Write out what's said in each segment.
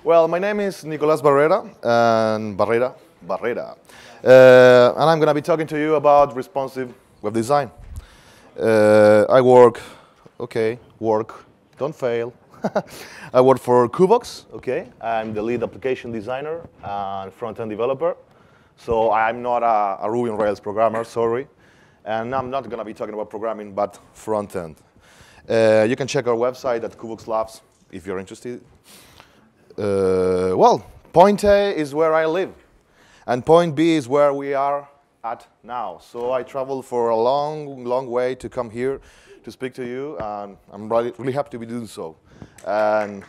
Well, my name is Nicolas Barrera, and and I'm going to be talking to you about responsive web design. I work, don't fail. I work for Kubox, okay? I'm the lead application designer and front-end developer. So I'm not a Ruby on Rails programmer, sorry. And I'm not going to be talking about programming, but front-end. You can check our website at Kubox Labs if you're interested. Well, point A is where I live, and point B is where we are at now. So I traveled for a long way to come here to speak to you, and I'm really happy to be doing so. And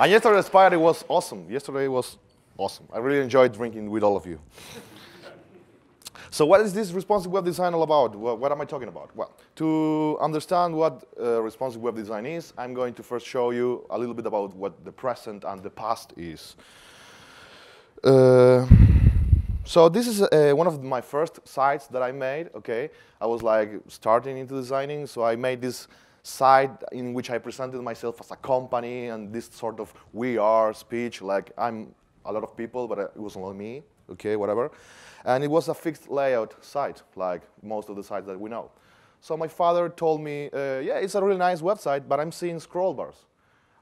yesterday's party was awesome. Yesterday was awesome. I really enjoyed drinking with all of you. So what is this responsive web design all about? What am I talking about? Well, to understand what responsive web design is, I'm going to first show you a little bit about what the present and the past is. So this is one of my first sites that I made, okay? I was like starting into designing, so I made this site in which I presented myself as a company and this sort of we are speech, like I'm a lot of people, but it was only me, okay, whatever. And it was a fixed layout site, like most of the sites that we know. So my father told me, yeah, it's a really nice website, but I'm seeing scroll bars.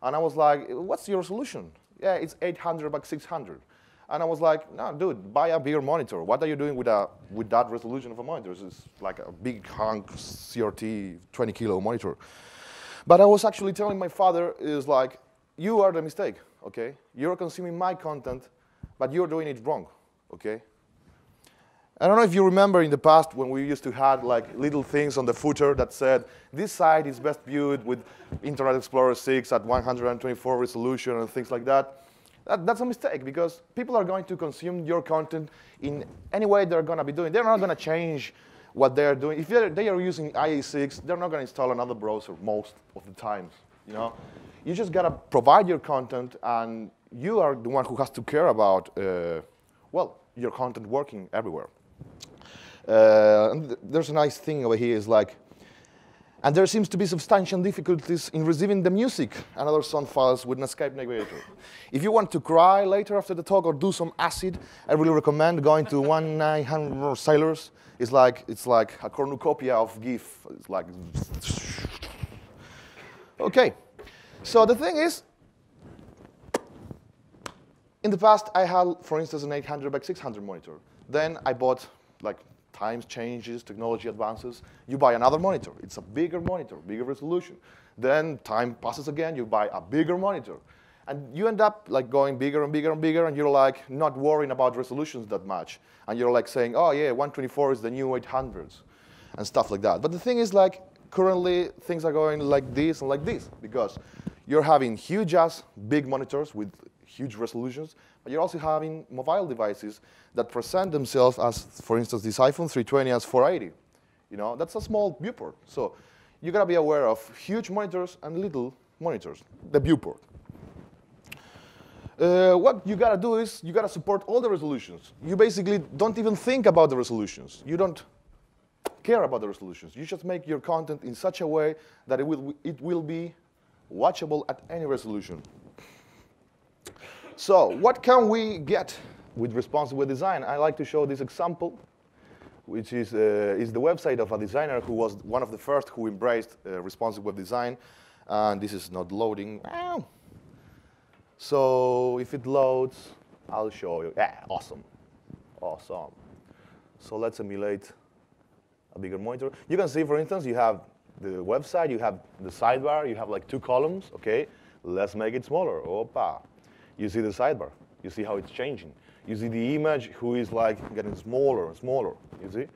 And I was like, what's your solution? Yeah, it's 800 by 600. And I was like, no, dude, buy a bigger monitor. What are you doing with that resolution of a monitor? It's like a big hunk CRT 20 kilo monitor. But I was actually telling my father, is like, you are the mistake, okay? You're consuming my content, but you're doing it wrong, okay? I don't know if you remember in the past when we used to have like little things on the footer that said, this site is best viewed with Internet Explorer 6 at 124 resolution and things like that. That's a mistake because people are going to consume your content in any way they're going to be doing. They're not going to change what they're doing. If they are using IE6, they're not going to install another browser most of the times. You know? You just got to provide your content, and you are the one who has to care about, well, your content working everywhere. And there's a nice thing over here is like, and there seems to be substantial difficulties in receiving the music and other sound files with an Escape navigator. If you want to cry later after the talk or do some acid, I really recommend going to 1-900 Sailors. It's like a cornucopia of GIF. It's like, okay. So the thing is, in the past I had, for instance, an 800 by 600 monitor. Then I bought like times changes, technology advances, you buy another monitor. It's a bigger monitor, bigger resolution. Then time passes again, you buy a bigger monitor. And you end up like going bigger and bigger and bigger, and you're like not worrying about resolutions that much. And you're like saying, oh yeah, 124 is the new 800s, and stuff like that. But the thing is like, currently things are going like this and like this, because you're having huge ass big monitors with huge resolutions, but you're also having mobile devices that present themselves as, for instance, this iPhone 320 as 480. You know, that's a small viewport. So you gotta be aware of huge monitors and little monitors, the viewport. What you gotta do is you gotta support all the resolutions. You basically don't even think about the resolutions. You don't care about the resolutions. You just make your content in such a way that it will be watchable at any resolution. So what can we get with responsive web design? I like to show this example, which is the website of a designer who was one of the first who embraced responsive web design. And this is not loading. So if it loads, I'll show you. Yeah, awesome. Awesome. So let's emulate a bigger monitor. You can see, for instance, you have the website, you have the sidebar, you have like 2 columns. Okay, let's make it smaller. Opa. You see the sidebar. You see how it's changing. You see the image who is like getting smaller and smaller. You see?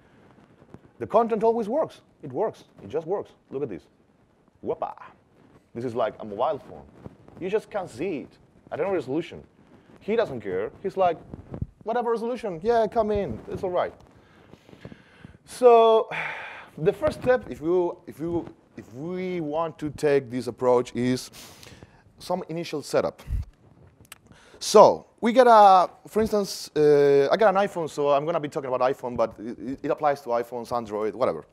The content always works. It works. It just works. Look at this. Whoopa. This is like a mobile phone. You just can't see it at any resolution. He doesn't care. He's like, whatever resolution, yeah, come in. It's all right. So the first step, if we want to take this approach, is some initial setup. So we get for instance, I got an iPhone, so I'm going to be talking about iPhone, but it applies to iPhones, Android, whatever.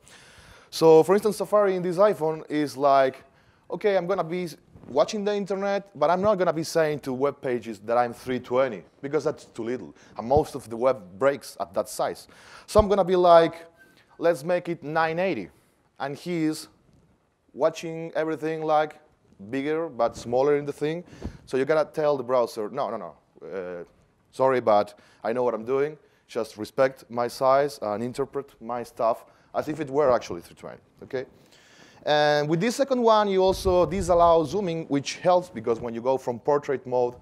So for instance, Safari in this iPhone is like, okay, I'm going to be watching the internet, but I'm not going to be saying to web pages that I'm 320, because that's too little. And most of the web breaks at that size. So I'm going to be like, let's make it 980. And he's watching everything like bigger but smaller in the thing. So you got to tell the browser, no. Sorry, but I know what I'm doing. Just respect my size and interpret my stuff as if it were actually 320, okay? And with this second one, you also disallow zooming, which helps because when you go from portrait mode,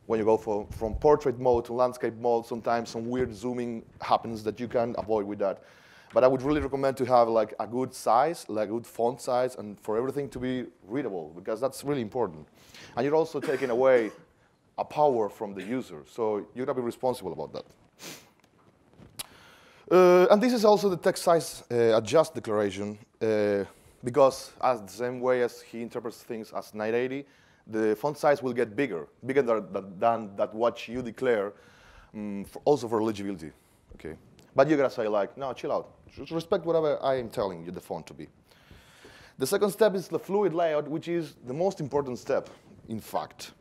from portrait mode to landscape mode, sometimes some weird zooming happens that you can avoid with that. But I would really recommend to have like a good size, like a good font size, and for everything to be readable, because that's really important. And you're also taking away a power from the user, so you're gonna be responsible about that. And this is also the text size adjust declaration, because as the same way as he interprets things as 980, the font size will get bigger than that what you declare, also for legibility, okay? But you gotta say like, no, chill out. Just respect whatever I am telling you the font to be. The second step is the fluid layout, which is the most important step, in fact.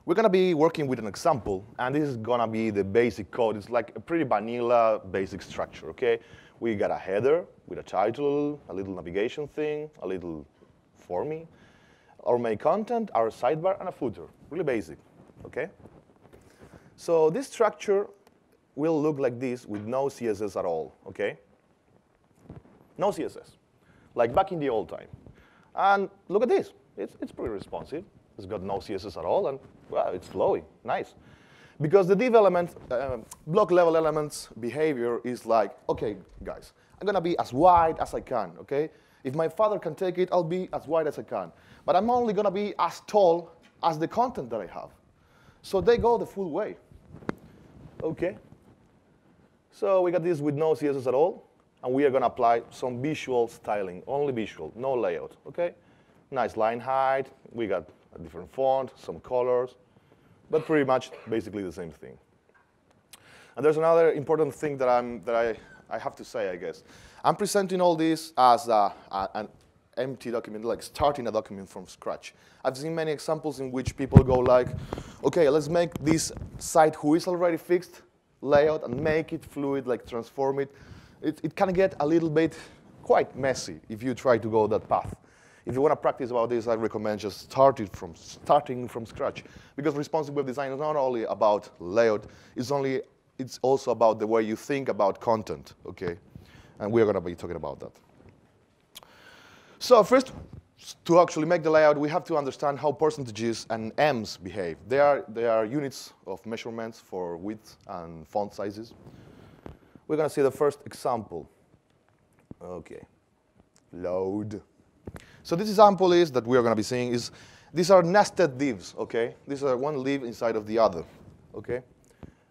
We're gonna be working with an example, and this is gonna be the basic code. It's like a pretty vanilla basic structure, okay? We got a header with a title, a little navigation thing, a little for me, our main content, our sidebar, and a footer. Really basic, okay? So this structure will look like this with no CSS at all, okay? No CSS, like back in the old time. And look at this. It's pretty responsive. It's got no CSS at all, and well, it's flowy, nice. Because the div element, block level elements behavior is like, okay, guys, I'm gonna be as wide as I can, okay? If my father can take it, I'll be as wide as I can. But I'm only gonna be as tall as the content that I have. So they go the full way, okay? So we got this with no CSS at all, and we are gonna apply some visual styling, only visual, no layout, okay? Nice line height, we got a different font, some colors, but pretty much basically the same thing. And there's another important thing that I have to say, I guess. I'm presenting all this as an empty document, like starting a document from scratch. I've seen many examples in which people go like, okay, let's make this site who is already fixed layout and make it fluid, like transform it. It can get a little bit quite messy if you try to go that path. If you want to practice about this, I recommend just starting from scratch. Because responsive web design is not only about layout, it's also about the way you think about content, okay? And we're going to be talking about that. So first, to actually make the layout, we have to understand how percentages and ems behave. They are units of measurements for width and font sizes. We're going to see the first example. Okay, load. So this example is that we are going to be seeing is, these are nested divs, okay? These are one div inside of the other, okay?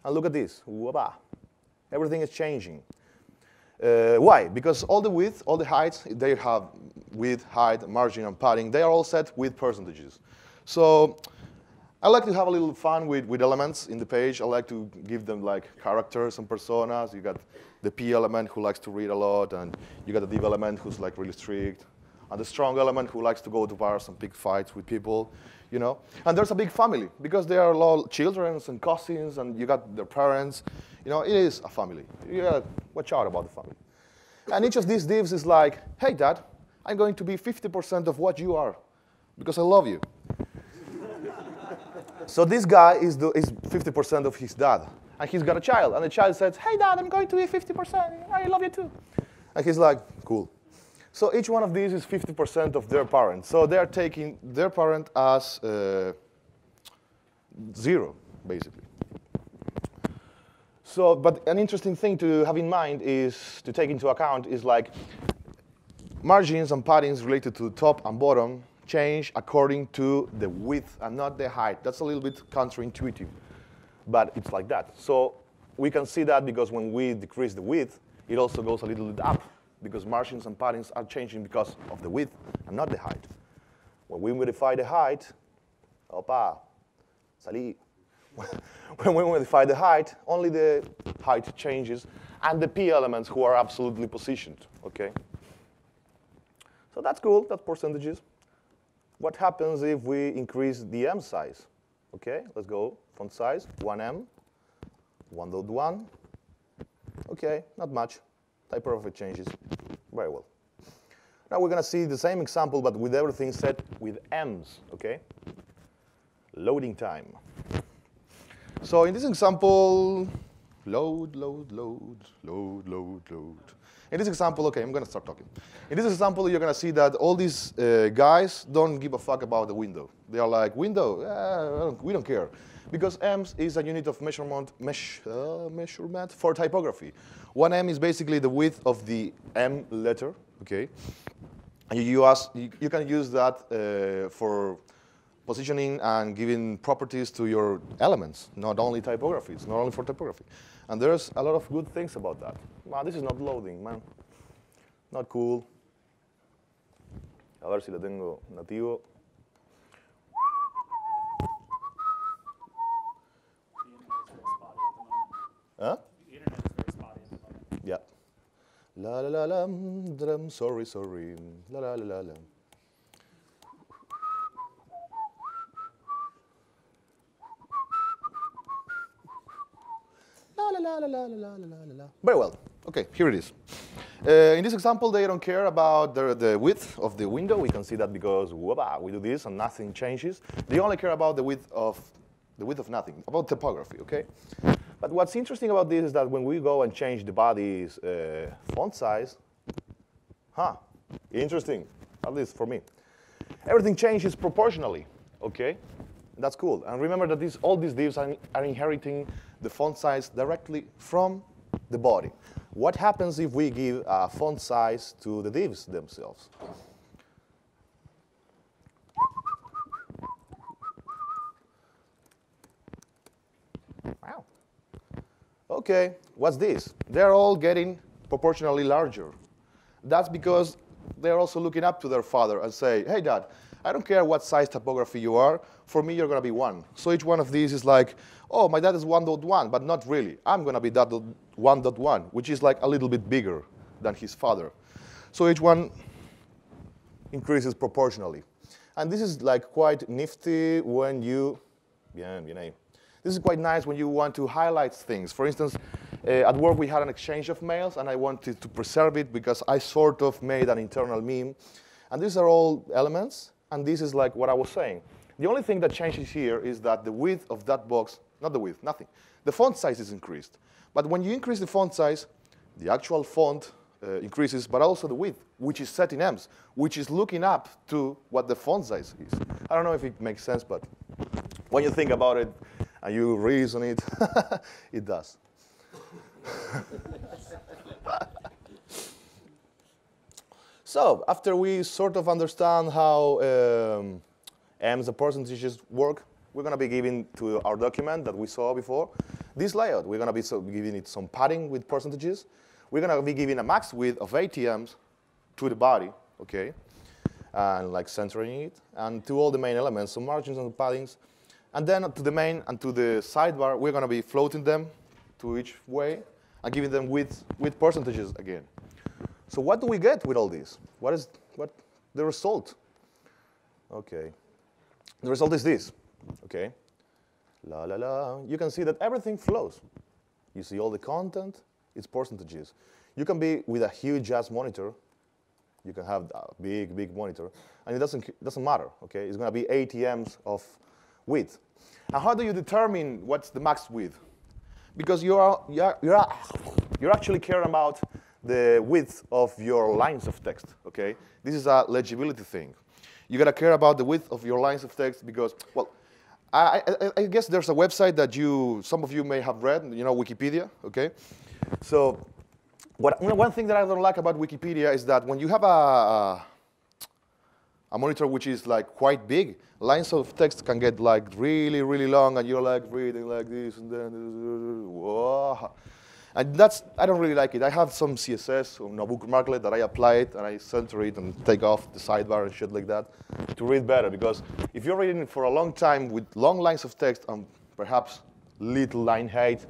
And look at this, whoa-bah. Everything is changing. Why? Because all the width, all the heights, they have width, height, margin, and padding. They are all set with percentages. So I like to have a little fun with elements in the page. I like to give them like characters and personas. You got the P element who likes to read a lot, and you got the div element who's like really strict, and the strong element who likes to go to bars and pick fights with people, you know? And there's a big family, because they are all children and cousins, and you got their parents. You know, it is a family. You gotta watch out about the family. And each of these divs is like, hey, Dad, I'm going to be 50% of what you are, because I love you. So this guy is 50% of his dad, and he's got a child, and the child says, hey, Dad, I'm going to be 50%. I love you too. And he's like, cool. So each one of these is 50% of their parent. So they are taking their parent as 0, basically. So, but an interesting thing to have in mind is, to take into account, is like margins and paddings related to top and bottom change according to the width and not the height. That's a little bit counterintuitive, but it's like that. So we can see that because when we decrease the width, it also goes a little bit up, because margins and paddings are changing because of the width and not the height. When we modify the height, opa, salí. When we modify the height, only the height changes, and the P elements who are absolutely positioned, okay? So that's cool, that's percentages. what happens if we increase the M size? Okay, let's go. Font size, 1M, 1.1. Okay, not much. Typography changes. Very well. Now we're going to see the same example, but with everything set with M's, okay? Loading time. So in this example, load. In this example, okay, I'm going to start talking. In this example, you're going to see that all these guys don't give a fuck about the window. They are like, window, we don't care. Because M's is a unit of measurement for typography. 1M is basically the width of the M letter, okay? And you can use that for positioning and giving properties to your elements, not only typography. It's not only for typography. And there's a lot of good things about that. Wow, this is not loading, man. Not cool. A ver si lo tengo nativo. Huh? The internet is very spotty at the moment. Yeah. La la la la, sorry. La la la la la. La. Very well. Okay, here it is. In this example, they don't care about the width of the window. We can see that because we do this and nothing changes. They only care about the width of nothing, about typography. Okay. But what's interesting about this is that when we go and change the body's font size, interesting, at least for me. Everything changes proportionally, okay? That's cool. And remember that all these divs are inheriting the font size directly from the body. What happens if we give a font size to the divs themselves? Wow. Okay, what's this? They're all getting proportionally larger. That's because they're also looking up to their father and say, hey, Dad, I don't care what size typography you are. For me, you're going to be 1. So each one of these is like, oh, my dad is 1.1, but not really. I'm going to be that 1.1, which is like a little bit bigger than his father. So each one increases proportionally. And this is like quite nifty when you, this is quite nice when you want to highlight things. For instance, at work we had an exchange of mails, and I wanted to preserve it because I sort of made an internal meme. And these are all elements, and this is like what I was saying. The only thing that changes here is that the width of that box, not the width, nothing. The font size is increased. But when you increase the font size, the actual font increases, but also the width, which is set in M's, which is looking up to what the font size is. I don't know if it makes sense, but when you think about it and you reason it, it does. So after we sort of understand how M's and percentages work, we're going to be giving to our document that we saw before this layout. We're going to be giving it some padding with percentages. We're going to be giving a max width of 80 M's to the body, okay, and like centering it, and to all the main elements, some margins and paddings. And then to the main and to the sidebar, we're going to be floating them to each way and giving them with percentages again. So what do we get with all this? What the result? Okay. The result is this, okay? La, la, la. You can see that everything flows. You see all the content, it's percentages. You can be with a huge ass monitor. You can have a big, big monitor, and it doesn't matter, okay? It's going to be 80 M's of width. And how do you determine what's the max width? Because you're actually caring about the width of your lines of text, okay? This is a legibility thing. You gotta care about the width of your lines of text because, well, I guess there's a website that some of you may have read, Wikipedia, okay? So one thing that I don't like about Wikipedia is that when you have a monitor which is like quite big, lines of text can get like really, really long, and you're like reading like this and then, whoa. And I don't really like it. I have some CSS on a bookmarklet that I apply it, and I center it and take off the sidebar and shit like that to read better. Because if you're reading for a long time with long lines of text and perhaps little line height,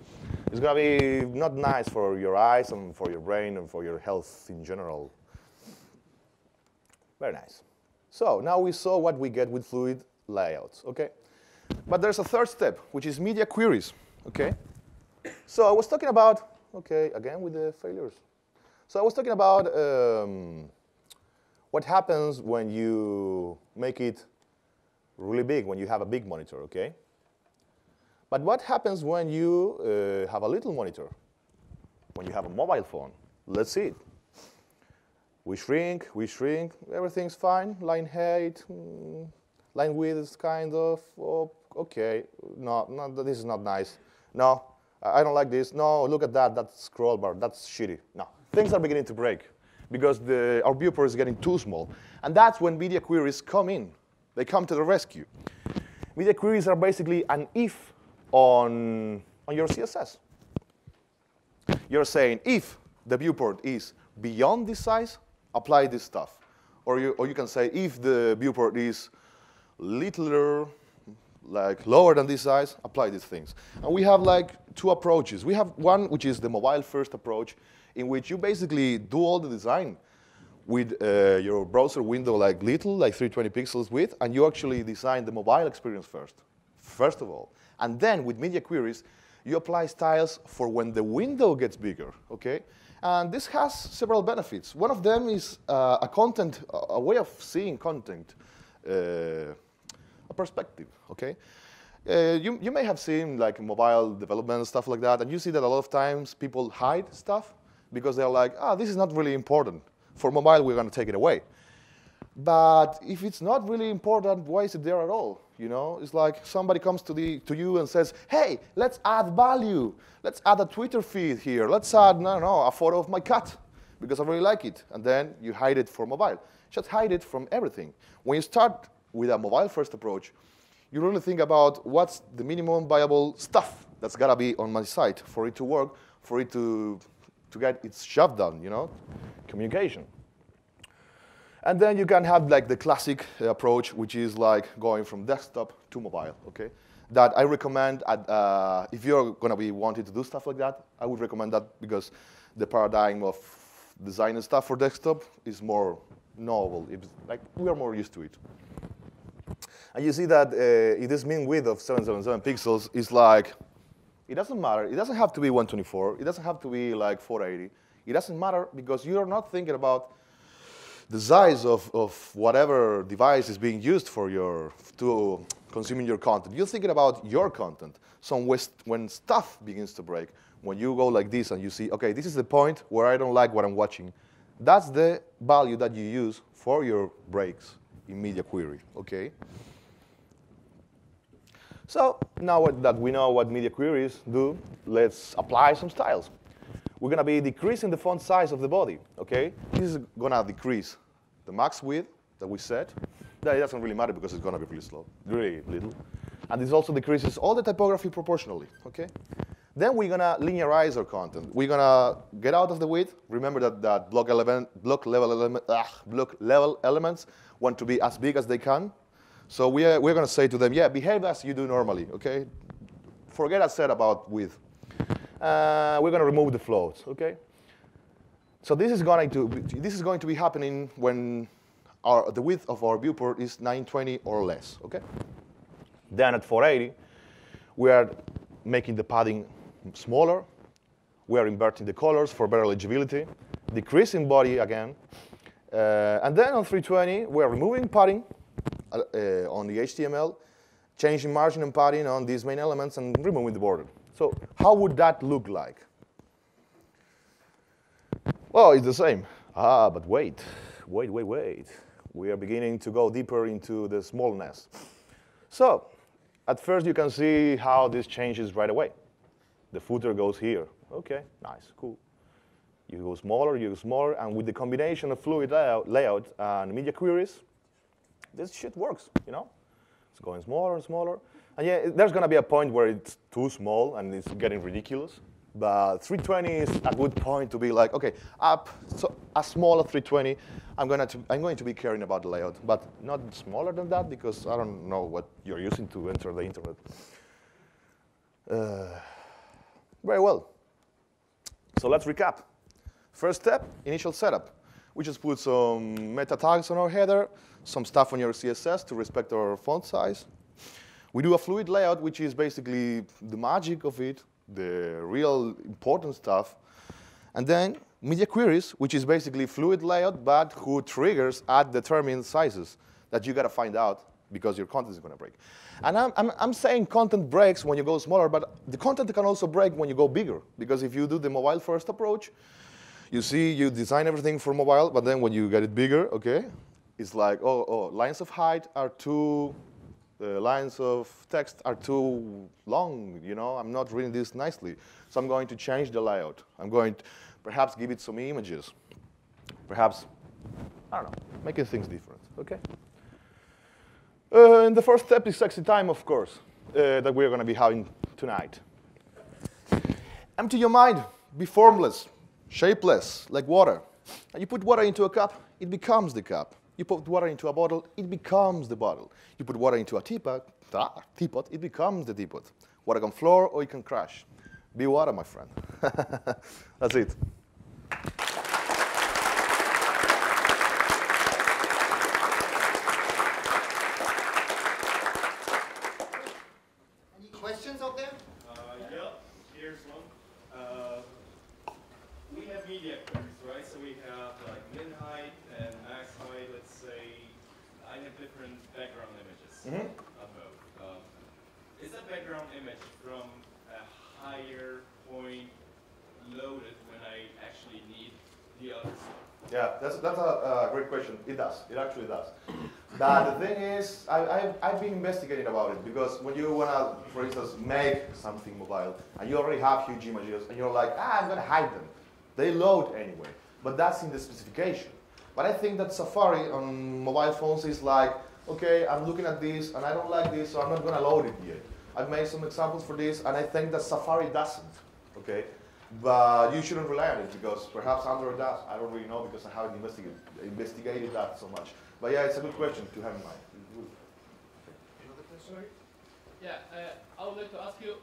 it's going to be not nice for your eyes and for your brain and for your health in general. Very nice. So now we saw what we get with fluid layouts, okay? But there's a third step, which is media queries, okay? So I was talking about, okay, again with the failures. So I was talking about what happens when you make it really big, when you have a big monitor, okay? But what happens when you have a little monitor? When you have a mobile phone? Let's see it. We shrink, everything's fine. Line height, line width is kind of, oh, okay. No, this is not nice. No, I don't like this. No, look at that scroll bar, that's shitty. No, things are beginning to break because our viewport is getting too small. And that's when media queries come in. They come to the rescue. Media queries are basically an if on your CSS. You're saying if the viewport is beyond this size, apply this stuff. Or you can say if the viewport is littler, like lower than this size, apply these things. And we have like two approaches. We have one which is the mobile first approach, in which you basically do all the design with your browser window like little, like 320 pixels width, and you actually design the mobile experience first of all. And then with media queries, you apply styles for when the window gets bigger, okay? And this has several benefits. One of them is a way of seeing content, a perspective, okay? You may have seen like mobile development and stuff like that, and you see that a lot of times people hide stuff because they're like, this is not really important. For mobile, we're going to take it away. But if it's not really important, why is it there at all? You know, it's like somebody comes to you and says, hey, let's add value. Let's add a Twitter feed here. Let's add, a photo of my cat because I really like it. And then you hide it for mobile. Just hide it from everything. When you start with a mobile-first approach, you really think about what's the minimum viable stuff that's got to be on my site for it to work, for it to get its job done, you know, communication. And then you can have like the classic approach, which is like going from desktop to mobile, okay? That I recommend, if you're going to be wanting to do stuff like that, I would recommend that because the paradigm of designing stuff for desktop is more knowable. It's like we are more used to it. And you see that this mean width of 777 pixels is like, it doesn't matter. It doesn't have to be 124. It doesn't have to be like 480. It doesn't matter because you're not thinking about the size of whatever device is being used to consuming your content. You're thinking about your content. So when stuff begins to break, when you go like this and you see, okay, this is the point where I don't like what I'm watching, that's the value that you use for your breaks in media query, okay? So now that we know what media queries do, let's apply some styles. We're going to be decreasing the font size of the body, okay? This is going to decrease the max width that we set. That it doesn't really matter because it's going to be really slow, really little. And this also decreases all the typography proportionally, okay? Then we're going to linearize our content. We're going to get out of the width. Remember that block level elements want to be as big as they can. So we're going to say to them, yeah, behave as you do normally, okay? Forget I said about width. We're going to remove the floats, okay? So this is going to be happening when the width of our viewport is 920 or less, okay? Then at 480, we are making the padding smaller. We are inverting the colors for better legibility, decreasing body again. And then on 320, we are removing padding on the HTML, changing margin and padding on these main elements, and removing the border. So how would that look like? Well, it's the same. But wait. We are beginning to go deeper into the smallness. So at first, you can see how this changes right away. The footer goes here. OK, nice, cool. You go smaller, and with the combination of fluid layout and media queries, this shit works, you know? It's going smaller and smaller. And yeah, there's going to be a point where it's too small and it's getting ridiculous. But 320 is a good point to be like, OK, so as small as 320, I'm going to be caring about the layout. But not smaller than that, because I don't know what you're using to enter the internet. Very well. So let's recap. First step, initial setup. We just put some meta tags on our header, some stuff on your CSS to respect our font size. We do a fluid layout, which is basically the magic of it, the real important stuff. And then media queries, which is basically fluid layout, but who triggers at determined sizes that you got to find out because your content is going to break. And I'm saying content breaks when you go smaller, but the content can also break when you go bigger. Because if you do the mobile-first approach, you see you design everything for mobile, but then when you get it bigger, okay, it's like, oh, lines of height are too, the lines of text are too long, you know, I'm not reading this nicely. So I'm going to change the layout. I'm going to perhaps give it some images. Perhaps, I don't know, making things different, okay? And the first step is sexy time, of course, that we're going to be having tonight. Empty your mind, be formless, shapeless, like water. And you put water into a cup, it becomes the cup. You put water into a bottle, it becomes the bottle. You put water into a teapot, it becomes the teapot. Water can floor or it can crash. Be water, my friend. That's it. Any questions out there? Yeah, here's one. We have media queries, right? So we have like min height and max height. Let's say I have different background images of both. Is that background image from a higher point loaded when I actually need the other stuff? Yeah, that's a great question. It does. It actually does. But the thing is, I've been investigating about it because when you want to, for instance, make something mobile and you already have huge images and you're like, I'm going to hide them. They load anyway. But that's in the specification. But I think that Safari on mobile phones is like, okay, I'm looking at this and I don't like this, so I'm not going to load it yet. I've made some examples for this, and I think that Safari doesn't. Okay. But you shouldn't rely on it because perhaps Android does. I don't really know because I haven't investigated that so much. But yeah, it's a good question to have in mind. Sorry? Yeah, I would like to ask you,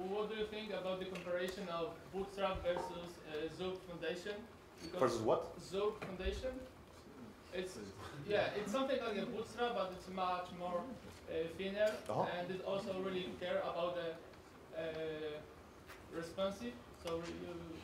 what do you think about the comparison of Bootstrap versus Zope Foundation? Versus what? Zope Foundation. It's it's something like a Bootstrap, but it's much more thinner, and it also really care about the responsive. So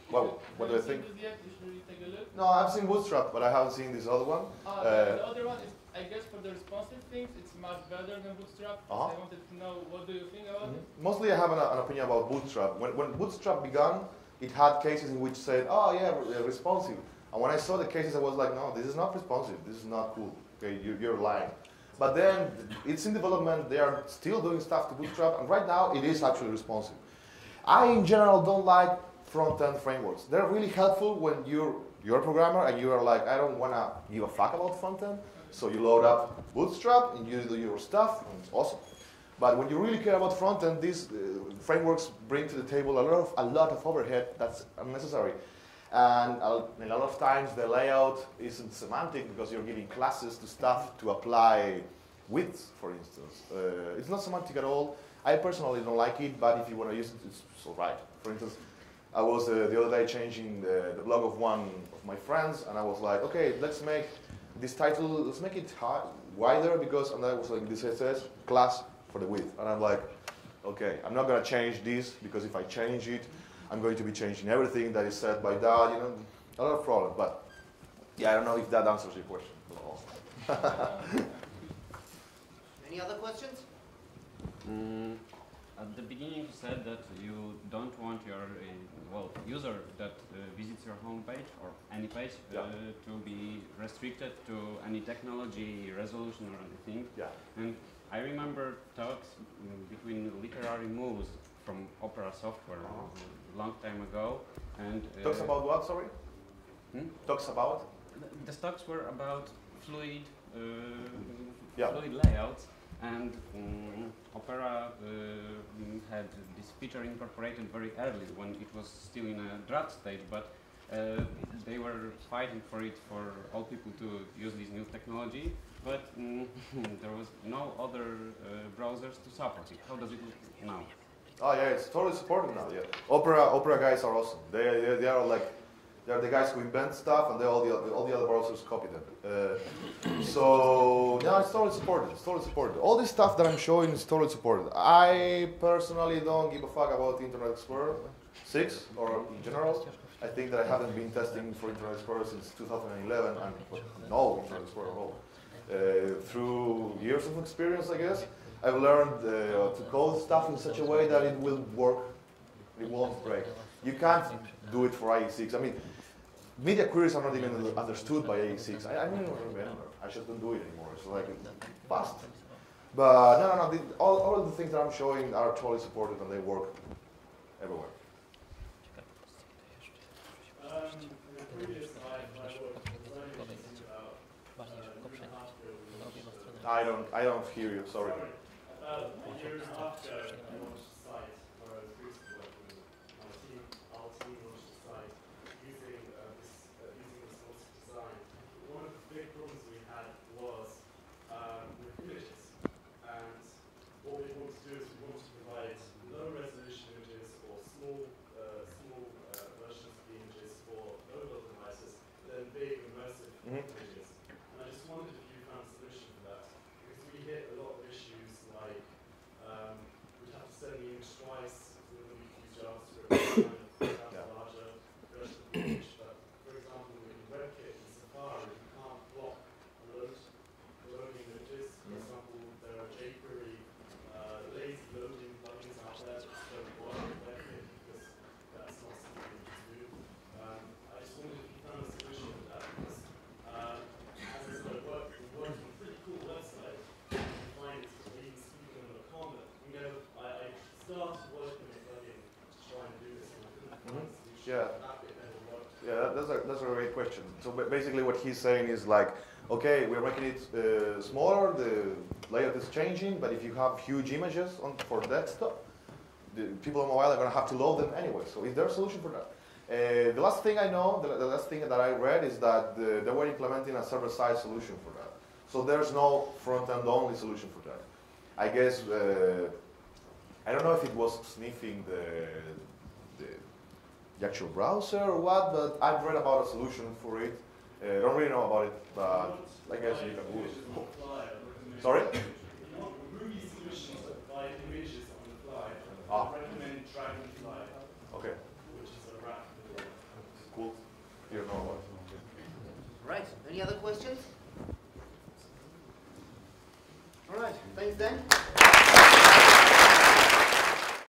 what do you think? You should really take a look. No, I've seen Bootstrap, but I haven't seen this other one. The other one is, I guess, for the responsive things, it's much better than Bootstrap. I wanted to know, what do you think about it? Mostly I have an opinion about Bootstrap. When Bootstrap began, it had cases in which said, oh yeah, responsive. And when I saw the cases, I was like, no, this is not responsive. This is not cool. Okay, you're lying. But then it's in development. They are still doing stuff to Bootstrap, and right now it is actually responsive. I, in general, don't like front-end frameworks. They're really helpful when you're a programmer and you are like, I don't want to give a fuck about front-end. So you load up Bootstrap and you do your stuff, and it's awesome. But when you really care about front-end, these frameworks bring to the table a lot of overhead that's unnecessary. And a lot of times the layout isn't semantic because you're giving classes to stuff to apply widths, for instance. It's not semantic at all. I personally don't like it, but if you want to use it, it's all right. For instance, I was the other day changing the blog of one of my friends, and I was like, okay, let's make this title, let's make it wider, because, and I was like, this says class for the width. And I'm like, okay, I'm not going to change this, because if I change it, I'm going to be changing everything that is said by that, you know, a lot of problems. But yeah, I don't know if that answers your question at all. Any other questions? At the beginning, you said that you don't want your user that visits your homepage or any page to be restricted to any technology, resolution, or anything. Yeah. And I remember talks between literary moves from Opera Software a long time ago. And talks about what? Sorry. Talks about? The talks were about fluid, yeah. fluid layouts. And Opera had this feature incorporated very early when it was still in a draft stage, but they were fighting for it for all people to use this new technology, but there was no other browsers to support it. How does it look now? Oh yeah, it's totally supported now. Yeah, Opera guys are awesome. They are They're the guys who invent stuff, and all the other browsers copy them. So yeah, it's totally supported. It's totally supported. All this stuff that I'm showing is totally supported. I personally don't give a fuck about Internet Explorer 6 or in general. I think that I haven't been testing for Internet Explorer since 2011, and no Internet Explorer at all. Through years of experience, I guess, I've learned to code stuff in such a way that it will work. It won't break. You can't do it for IE6. I mean, media queries are not even understood by IE6. I don't even remember. I just don't do it anymore. It's like fast. But no. All of the things that I'm showing are totally supported and they work everywhere. In the previous slide, I was only about I don't hear you. Sorry. about a year and a half ago, I launched a site where I was previously working with my team. Our team launched a site using responsive design. One of the big problems we had was with images. And what we want to do is we want to provide low resolution images or small versions of the images for mobile devices, then big immersive images. And I just wondered if you found a solution for that. Because we hit a lot of issues like we'd have to send the image twice, so we would use JavaScript to have a larger version of the image. But for example, with WebKit and Safari, you can't block loading images. For example, there are jQuery lazy loading plugins out there that don't work with WebKit because that's not something you can do. I just wondered if you found a solution for that because as I said, we're working on a pretty cool website. You find it's even speaking on a comment. I started working on a plugin to try and do this and I couldn't find a solution. Yeah. That bit never worked. Yeah, that's a great question. So basically what he's saying is like, okay, we're making it smaller, the layout is changing, but if you have huge images for desktop, the people on mobile are going to have to load them anyway. So is there a solution for that? The last thing I know, the last thing that I read is that they were implementing a server-side solution for that. So there's no front-end only solution for that. I guess, I don't know if it was sniffing the actual browser or what, but I've read about a solution for it. I don't really know about it, but I guess you can do it. Sorry? If you want Ruby solutions that provide images on the fly, Ah. I recommend Dragonfly, Okay, which is a wrap. cool. You know what? Right. Any other questions?